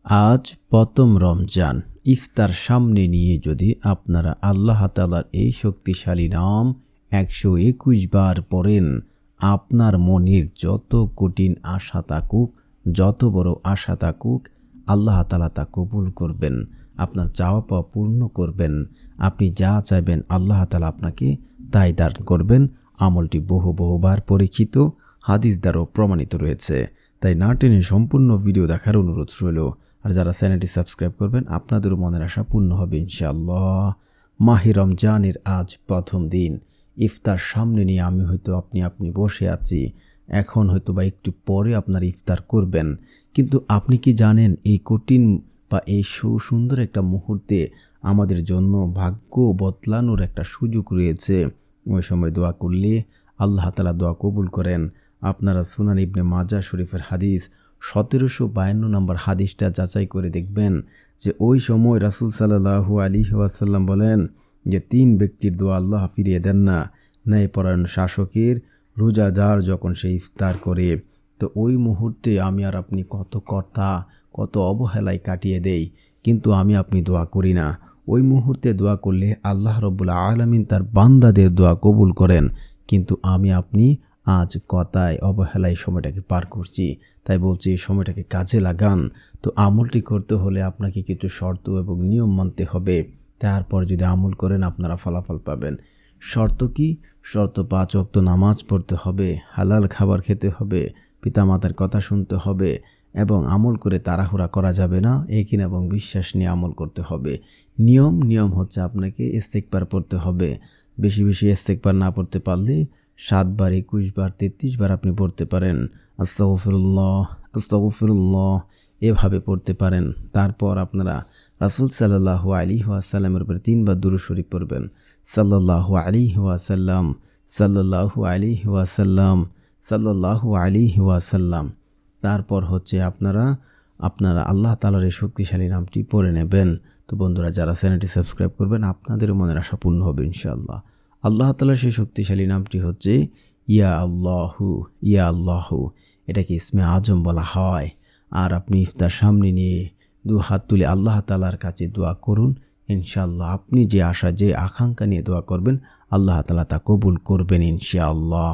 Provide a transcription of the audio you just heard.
আজ প্রথম রমজান, ইফতার সামনে নিয়ে যদি আপনারা আল্লাহ তাআলার এই শক্তিশালী নাম 121 বার পড়েন, আপনার মনের যত কঠিন আশা থাকুক, যত বড় আশা থাকুক, আল্লাহ তাআলা তা কবুল করবেন, আপনার চাওয়া পাওয়া পূর্ণ করবেন। আপনি যা চাইবেন আল্লাহ তাআলা আপনাকে তাই দান করবেন। আমলটি বহুবার পরীক্ষিত, হাদিস দ্বারাও প্রমাণিত রয়েছে। তাই না টেনে সম্পূর্ণ ভিডিও দেখার অনুরোধ রইল। আর যারা চ্যানেলটি সাবস্ক্রাইব করবেন, আপনাদেরও মনের আশা পূর্ণ হবে ইনশাআল্লাহ। মাহে রমজানের আজ প্রথম দিন, ইফতার সামনে নিয়ে আমি হয়তো আপনি বসে আছি, এখন হয়তো বা একটু পরে আপনার ইফতার করবেন। কিন্তু আপনি কি জানেন এই কঠিন বা এই সুন্দর একটা মুহূর্তে আমাদের জন্য ভাগ্য বদলানোর একটা সুযোগ রয়েছে। ওই সময় দোয়া করলে আল্লাহ তাআলা দোয়া কবুল করেন। আপনারা সুনান ইবনে মাজাহ শরীফের হাদিস 1752 নম্বর হাদিসটা যাচাই করে দেখবেন যে ওই সময় রাসূল সাল্লাল্লাহু আলাইহি ওয়াসাল্লাম বলেন যে 3 ব্যক্তির দোয়া আল্লাহ ফিরিয়ে দেন না। ন্যায়পরায়ণ শাসকের, রোজাদার যখন সে ইফতার করে, তো ওই মুহূর্তে আমি আর আপনি কত অবহেলায় কাটিয়ে দেই, কিন্তু আমি আপনি দোয়া করি না। ওই মুহূর্তে দোয়া করলে আল্লাহ রাব্বুল আলামিন তার বান্দাদের দোয়া কবুল করেন, কিন্তু আমি আপনি আজ কথায় অবহেলায় সময়টাকে পার করছি। তাই বলছি এই সময়টাকে কাজে লাগান। তো আমলটি করতে হলে আপনাকে কিছু শর্ত এবং নিয়ম মানতে হবে। তারপর যদি আমল করেন আপনারা ফলাফল পাবেন। শর্ত কি? শর্ত 5 ওয়াক্ত নামাজ পড়তে হবে, হালাল খাবার খেতে হবে, পিতামাতার কথা শুনতে হবে এবং আমল করে তাড়াহুড়া করা যাবে না। ইয়াকিন এবং বিশ্বাস নিয়ে আমল করতে হবে। নিয়ম হচ্ছে আপনাকে ইস্তেগফার পড়তে হবে। বেশি ইস্তেগফার না পড়তে পারলে 7 বার, 21 বার, 33 বার আপনি পড়তে পারেন। আস্তাগফিরুল্লাহ এভাবে পড়তে পারেন। তারপর আপনারা রাসূল সাল্লাল্লাহু আলাইহি ওয়াসাল্লামের উপর 3 বার দুরূদ শরীফ পড়বেন। সাল্লাল্লাহু আলাইহি ওয়াসাল্লাম, সাল্লাল্লাহু আলাইহি ওয়াসাল্লাম, সাল্লাল্লাহু আলাইহি ওয়াসাল্লাম। তারপর হচ্ছে আপনারা আল্লাহ তাআলার এই শক্তিশালী নামটি পড়ে নেবেন। তো বন্ধুরা, যারা চ্যানেলটি সাবস্ক্রাইব করবেন আপনাদেরও মনের আশা পূর্ণ হবে ইনশাআল্লাহ। আল্লাহ তাআলার সেই শক্তিশালী নামটি হচ্ছে ইয়া আল্লাহু। এটাকে ইসমে আজম বলা হয়। আর আপনি ইফতার সামনে নিয়ে 2 হাত তুলে আল্লাহ তাআলার কাছে দোয়া করুন। ইনশাআল্লাহ আপনি যে আশা, যে আকাঙ্ক্ষা নিয়ে দোয়া করবেন আল্লাহ তাআলা তা কবুল করবেন ইনশাআল্লাহ।